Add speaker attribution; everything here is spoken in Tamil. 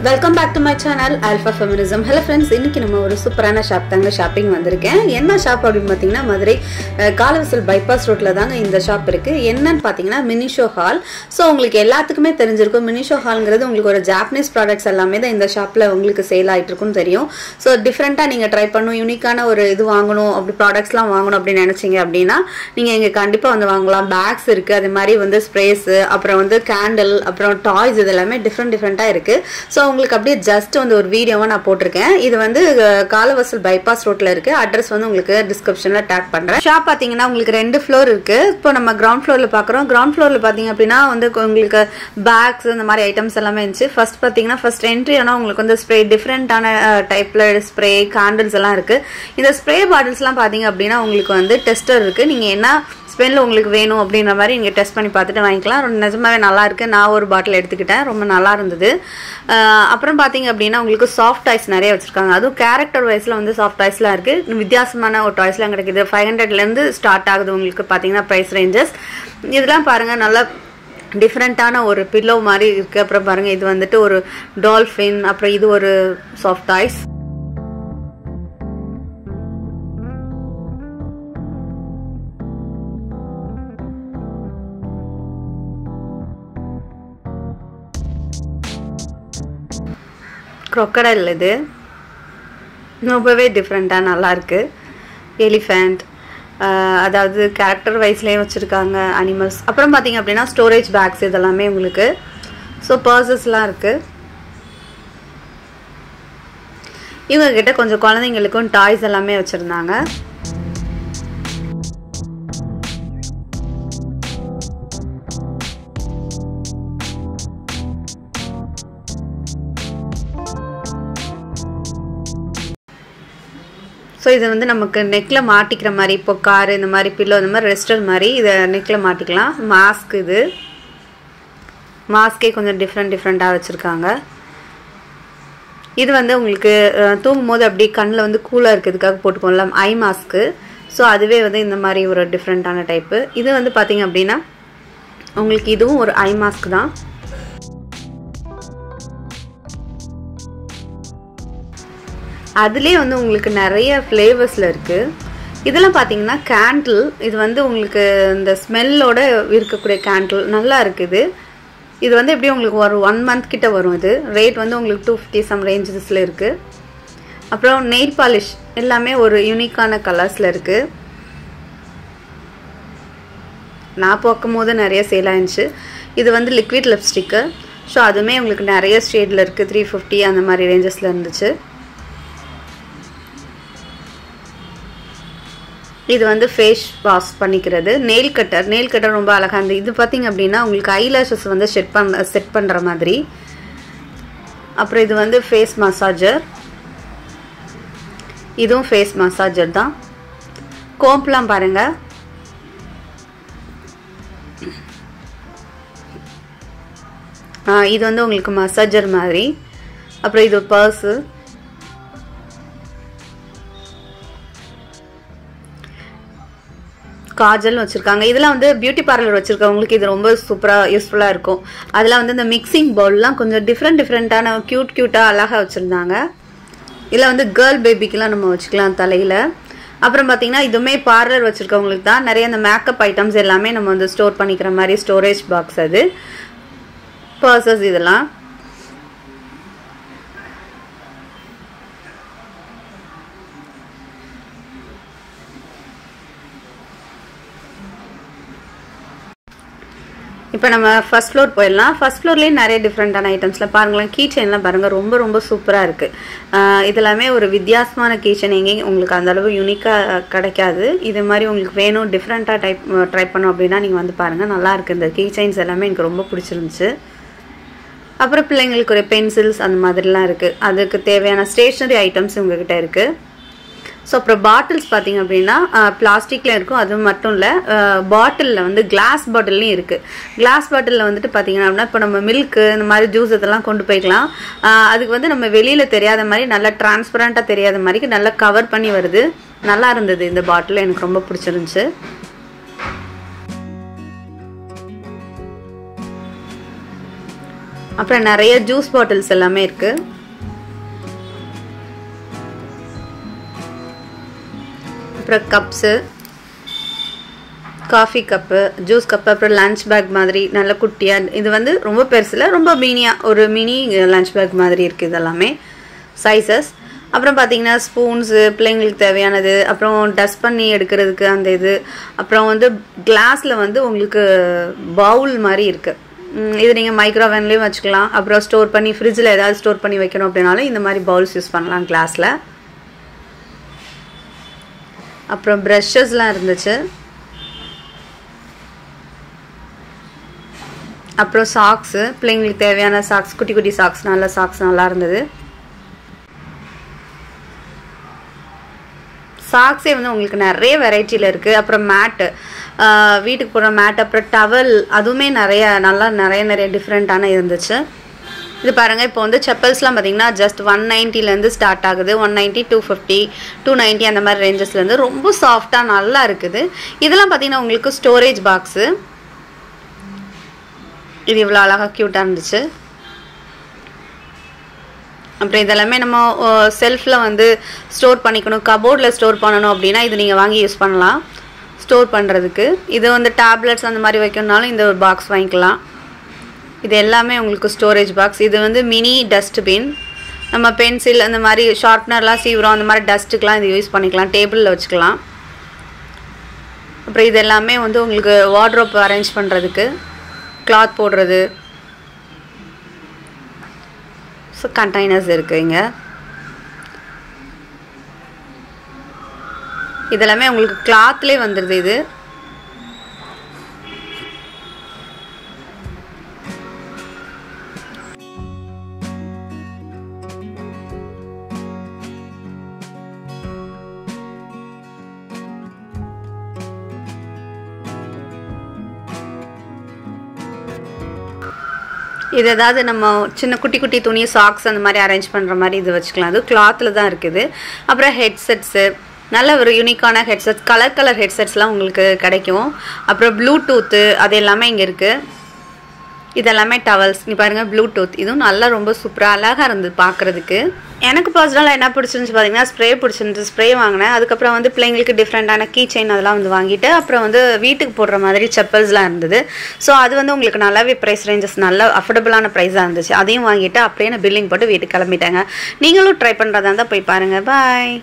Speaker 1: Welcome back to my channel Alpha Feminism. Hello friends, இன்னைக்கு நம்ம ஒரு சூப்பரான ஷாப் தாங்க ஷாப்பிங் வந்திருக்கேன். என்ன ஷாப் அப்படினு பாத்தீங்கன்னா மதுரை காலவாசல் பைபாஸ் ரோட்ல தாங்க இந்த ஷாப் இருக்கு. என்னன்னு பாத்தீங்கன்னா மினிஷோ ஹால். சோ உங்களுக்கு எல்லாத்துக்குமே தெரிஞ்சிருக்கும் மினிஷோ ஹால்ங்கிறது உங்களுக்கு ஒரு ஜாப்பனீஸ் ப்ராடக்ட்ஸ் எல்லாமே தான் இந்த ஷாப்ல உங்களுக்கு சேல் ஆயிட்டு இருக்குன்னு தெரியும். சோ டிஃபரண்டா நீங்க ட்ரை பண்ணனும், யூனிக்கான ஒரு இது வாங்கணும், அப்படி ப்ராடக்ட்ஸ்லாம் வாங்கணும் அப்படி நினைச்சீங்க அப்படினா நீங்க இங்க கண்டிப்பா வந்து வாங்கலாம். பேக்ஸ் இருக்கு, அதே மாதிரி வந்து ஸ்ப்ரேஸ், அப்புறம் வந்து கேண்டில், அப்புறம் டாய்ஸ் இதெல்லாம் டிஃபரண்டா இருக்கு. சோ உங்களுக்கு அப்படியே ஜஸ்ட் வந்து ஒரு வீடியோவா நான் போட்டிருக்கேன். இது வந்து காலவாசல் பைபாஸ் ரோட்ல இருக்கு. அட்ரஸ் வந்து உங்களுக்கு டிஸ்கிரிப்ஷன்ல டாக் பண்றேன். ஷாப் பாத்தீங்கன்னா உங்களுக்கு 2 ஃப்ளோர் இருக்கு. இப்போ நம்ம கிரவுண்ட் ஃப்ளோர்ல பாக்குறோம். கிரவுண்ட் ஃப்ளோர்ல பாத்தீங்க அப்படின்னா வந்து உங்களுக்கு பேக்ஸ் இந்த மாதிரி ஐட்டம்ஸ் எல்லாமே இருந்துச்சு. ஃபர்ஸ்ட் பாத்தீங்கன்னா ஃபர்ஸ்ட் என்ட்ரி ஆனா உங்களுக்கு வந்து ஸ்ப்ரே டிஃபரெண்டான டைப்ல ஸ்ப்ரே கேண்டில்ஸ் எல்லாம் இருக்கு. இந்த ஸ்ப்ரே பாட்டில்ஸ் எல்லாம் பாத்தீங்க அப்படின்னா உங்களுக்கு வந்து டெஸ்டர் இருக்கு. நீங்க என்ன ஸ்மெல் உங்களுக்கு வேணும் அப்படின்ற மாதிரி நீங்கள் டெஸ்ட் பண்ணி பார்த்துட்டு வாங்கிக்கலாம். நிஜமாவே நல்லா இருக்கு. நான் ஒரு பாட்டில் எடுத்துக்கிட்டேன், ரொம்ப நல்லா இருந்தது. அப்புறம் பார்த்தீங்க அப்படின்னா உங்களுக்கு சாஃப்ட் டாய்ஸ் நிறைய வச்சிருக்காங்க. அதுவும் கேரக்டர் வைஸ்ல வந்து சாஃப்ட் டாய்ஸ்லாம் இருக்கு. வித்தியாசமான ஒரு டாய்ஸ்லாம் கிடைக்குது. 500லேருந்து ஸ்டார்ட் ஆகுது உங்களுக்கு பார்த்தீங்கன்னா ப்ரைஸ் ரேஞ்சஸ். இதெல்லாம் பாருங்க நல்லா டிஃப்ரெண்டான ஒரு பில்லோ மாதிரி இருக்கு. அப்புறம் பாருங்க இது வந்துட்டு ஒரு டால்ஃபின், அப்புறம் இது ஒரு சாஃப்ட் டாய்ஸ். crocodile இது ரொம்பவே டிஃப்ரெண்டாக நல்லா இருக்கு. எலிஃபண்ட், அதாவது கேரக்டர் வைஸ்லேயே வச்சுருக்காங்க அனிமல்ஸ். அப்புறம் பார்த்தீங்க அப்படின்னா ஸ்டோரேஜ் பேக்ஸ் இதெல்லாமே உங்களுக்கு. ஸோ பர்சஸ்லாம் இருக்கு. இவங்க கிட்ட கொஞ்சம் குழந்தைங்களுக்கும் டாய்ஸ் எல்லாமே வச்சுருந்தாங்க. ஸோ இது வந்து நமக்கு நெக்கில் மாட்டிக்கிற மாதிரி, இப்போ காரு இந்த மாதிரி பில்லோ இந்த மாதிரி ரெஸ்டர் மாதிரி இதை நெக்கில் மாட்டிக்கலாம். மாஸ்க், இது மாஸ்கே கொஞ்சம் டிஃப்ரெண்ட்டாக வச்சுருக்காங்க. இது வந்து உங்களுக்கு தூங்கும் போது அப்படி கண்ணில் வந்து கூலாக இருக்கிறதுக்காக போட்டுக்கோங்களா ஐ மாஸ்க்கு. ஸோ அதுவே வந்து இந்த மாதிரி ஒரு டிஃப்ரெண்ட்டான டைப்பு. இது வந்து பார்த்திங்க அப்படின்னா உங்களுக்கு இதுவும் ஒரு ஐ மாஸ்க் தான். அதுலேயே வந்து உங்களுக்கு நிறைய ஃப்ளேவர்ஸில் இருக்குது. இதெல்லாம் பார்த்தீங்கன்னா கேண்டில். இது வந்து உங்களுக்கு இந்த ஸ்மெல்லோட இருக்கக்கூடிய கேண்டில் நல்லா இருக்குது. இது வந்து எப்படியும் உங்களுக்கு ஒரு 1 மந்த் கிட்ட வரும். இது ரேட் வந்து உங்களுக்கு 250 சம் ரேஞ்சஸில் இருக்குது. அப்புறம் நெயில் பாலிஷ் எல்லாமே ஒரு யூனிக்கான கலர்ஸில் இருக்குது. நான் பார்க்கும் போது நிறைய சேல் ஆயிடுச்சு. இது வந்து லிக்விட் லிப்ஸ்டிக்கு. ஸோ அதுவுமே உங்களுக்கு நிறைய ஷேடில் இருக்குது. 350 அந்த மாதிரி ரேஞ்சஸில் இருந்துச்சு. இது வந்து ஃபேஸ் வாஷ் பண்ணிக்கிறது. நெயில் கட்டர் ரொம்ப அழகாக இருந்தது. இது பார்த்தீங்க அப்படின்னா உங்களுக்கு ஐலாஷஸ் வந்து செட் பண்ணுற மாதிரி. அப்புறம் இது வந்து ஃபேஸ் மசாஜர். இதுவும் ஃபேஸ் மசாஜர் தான். கோம்ப்லாம் பாருங்க. இது வந்து உங்களுக்கு மசாஜர் மாதிரி. அப்புறம் இது பர்ஸு. காஜல் வச்சுருக்காங்க. இதெல்லாம் வந்து பியூட்டி பார்லர் வச்சுருக்கவங்களுக்கு இது ரொம்ப சூப்பராக யூஸ்ஃபுல்லாக இருக்கும். அதெல்லாம் வந்து இந்த மிக்சிங் பவுல்லாம் கொஞ்சம் டிஃப்ரெண்ட்டான க்யூட்டாக அழகாக வச்சுருந்தாங்க. இதில் வந்து கேர்ள் பேபிக்கெலாம் நம்ம வச்சுக்கலாம் தலையில். அப்புறம் பார்த்திங்கன்னா இதுவுமே பார்லர் வச்சுருக்கவங்களுக்கு தான். நிறைய இந்த மேக்கப் ஐட்டம்ஸ் எல்லாமே நம்ம வந்து ஸ்டோர் பண்ணிக்கிற மாதிரி ஸ்டோரேஜ் பாக்ஸ். அது பர்சஸ் இதெல்லாம். இப்போ நம்ம ஃபர்ஸ்ட் ஃப்ளோர் போயிடலாம். ஃபர்ஸ்ட் ஃப்ளோர்லேயே நிறைய டிஃப்ரெண்ட்டான ஐட்டம்ஸ்லாம் பாருங்களேன். கீ செயின்லாம் பாருங்கள், ரொம்ப சூப்பராக இருக்குது. இதெல்லாமே ஒரு வித்தியாசமான கீ செயின் எங்கேயும் உங்களுக்கு அந்தளவு யூனிக்காக கிடைக்காது. இது மாதிரி உங்களுக்கு வேணும் டிஃப்ரெண்ட்டாக ட்ரை பண்ணோம் அப்படின்னா நீங்கள் வந்து பாருங்கள், நல்லா இருக்குது. இந்த கீ செயின்ஸ் எல்லாமே எனக்கு ரொம்ப பிடிச்சிருந்துச்சு. அப்புறம் பிள்ளைங்களுக்கு ஒரு பென்சில்ஸ் அந்த மாதிரிலாம் இருக்குது. அதுக்கு தேவையான ஸ்டேஷ்னரி ஐட்டம்ஸ் உங்ககிட்ட இருக்குது. ஸோ அப்புறம் பாட்டில்ஸ் பார்த்தீங்க அப்படின்னா பிளாஸ்டிக்கில் இருக்கும். அது மட்டும் இல்லை, பாட்டிலில் வந்து கிளாஸ் பாட்டில்லையும் இருக்குது. கிளாஸ் பாட்டிலில் வந்துட்டு பார்த்தீங்கன்னா அப்படின்னா இப்போ நம்ம மில்க்கு இந்த மாதிரி ஜூஸ் இதெல்லாம் கொண்டு போய்க்கலாம். அதுக்கு வந்து நம்ம வெளியில் தெரியாத மாதிரி நல்லா டிரான்ஸ்பரண்ட்டாக தெரியாத மாதிரி நல்லா கவர் பண்ணி வருது. நல்லா இருந்தது இந்த பாட்டில், எனக்கு ரொம்ப பிடிச்சிருந்துச்சு. அப்புறம் நிறைய ஜூஸ் பாட்டில்ஸ் எல்லாமே இருக்கு. அப்புறம் cups, coffee cup, juice cup, அப்புறம் லஞ்ச் பேக் மாதிரி நல்ல குட்டியாக. இது வந்து ரொம்ப பெருசில் ரொம்ப மினியாக ஒரு மினி லஞ்ச் பேக் மாதிரி இருக்குது இதெல்லாமே சைஸஸ். அப்புறம் பார்த்தீங்கன்னா ஸ்பூன்ஸு பிள்ளைங்களுக்கு தேவையானது, அப்புறம் டஸ்ட் பண்ணி எடுக்கிறதுக்கு அந்த இது, அப்புறம் வந்து கிளாஸில் வந்து உங்களுக்கு பவுல் மாதிரி இருக்குது. இது நீங்கள் மைக்ரோவேவ்லேயும் வச்சுக்கலாம். அப்புறம் ஸ்டோர் பண்ணி ஃப்ரிட்ஜில் ஏதாவது ஸ்டோர் பண்ணி வைக்கணும் அப்படின்னாலும் இந்த மாதிரி பவுல்ஸ் யூஸ் பண்ணலாம் கிளாஸில். அப்புறம் ப்ரஷஸ்லாம் இருந்துச்சு. அப்புறம் சாக்ஸு, பிள்ளைங்களுக்கு தேவையான சாக்ஸ், குட்டி குட்டி சாக்ஸ், நல்ல சாக்ஸ் நல்லா இருந்தது. சாக்ஸே வந்து உங்களுக்கு நிறைய வெரைட்டியில் இருக்குது. அப்புறம் மேட்டு, வீட்டுக்கு போடுற மேட், அப்புறம் டவல், அதுவுமே நிறைய டிஃப்ரெண்ட்டான இருந்துச்சு. இது பாருங்கள், இப்போ வந்து செப்பல்ஸ்லாம் பார்த்தீங்கன்னா ஜஸ்ட் 190லேருந்து ஸ்டார்ட் ஆகுது. 190, 250, 290 அந்த மாதிரி ரேஞ்சஸ்லேருந்து ரொம்ப சாஃப்டாக நல்லா இருக்குது. இதெல்லாம் பார்த்தீங்கன்னா உங்களுக்கு ஸ்டோரேஜ் பாக்ஸு. இது இவ்வளோ அழகாக க்யூட்டாக இருந்துச்சு. அப்புறம் இதெல்லாமே நம்ம செல்ஃபில் வந்து ஸ்டோர் பண்ணிக்கணும், கபோர்டில் ஸ்டோர் பண்ணணும் அப்படின்னா இது நீங்கள் வாங்கி யூஸ் பண்ணலாம் ஸ்டோர் பண்ணுறதுக்கு. இது வந்து டேப்லெட்ஸ் அந்த மாதிரி வைக்கணுனாலும் இந்த ஒரு பாக்ஸ் வாங்கிக்கலாம். இது எல்லாமே உங்களுக்கு ஸ்டோரேஜ் பாக்ஸ். இது வந்து மினி டஸ்ட்பின். நம்ம பென்சில் அந்த மாதிரி ஷார்ப்னர்லாம் சீவுறோம், அந்த மாதிரி டஸ்ட்டுக்கெலாம் இது யூஸ் பண்ணிக்கலாம், டேபிளில் வச்சுக்கலாம். அப்புறம் இது எல்லாமே வந்து உங்களுக்கு வார்ட்ரோப் அரேஞ்ச் பண்ணுறதுக்கு, கிளாத் போடுறது, ஸோ கண்டெய்னர்ஸ் இருக்குது இங்கே. இதெல்லாமே உங்களுக்கு கிளாத்லேயே வந்துடுது. இது இது ஏதாவது நம்ம சின்ன குட்டி குட்டி துணி, சாக்ஸ் அந்த மாதிரி அரேஞ்ச் பண்ணுற மாதிரி இது வச்சுக்கலாம். அது கிளாத்தில் தான் இருக்குது. அப்புறம் ஹெட்செட்ஸு, நல்ல ஒரு யூனிக்கான ஹெட்செட்ஸ், கலர் ஹெட்செட்ஸ்லாம் உங்களுக்கு கிடைக்கும். அப்புறம் ப்ளூடூத்து அது எல்லாமே இங்கே இருக்குது. இதெல்லாமே டவல்ஸ். இங்கே பாருங்கள், ப்ளூடூத், இதுவும் நல்லா ரொம்ப சூப்பராக அழகாக இருந்தது பார்க்குறதுக்கு. எனக்கு பர்சனலாக என்ன பிடிச்சிருந்துச்சு பார்த்தீங்கன்னா ஸ்ப்ரே பிடிச்சிருந்துச்சு. ஸ்ப்ரே வாங்கினேன். அதுக்கப்புறம் வந்து பிள்ளைங்களுக்கு டிஃப்ரெண்ட்டான கீ செயின் அதெல்லாம் வந்து வாங்கிட்டு, அப்புறம் வந்து வீட்டுக்கு போடுற மாதிரி செப்பல்ஸ்லாம் இருந்தது. ஸோ அது வந்து உங்களுக்கு நல்லாவே ப்ரைஸ் ரேஞ்சஸ் நல்ல அஃபோர்டபுளான ப்ரைஸாக இருந்துச்சு. அதையும் வாங்கிட்டு அப்படியே நான் பில்லிங் போட்டு வீட்டுக்கு கிளம்பிட்டேங்க. நீங்களும் ட்ரை பண்ணுறதா இருந்தால் போய் பாருங்கள். பாய்.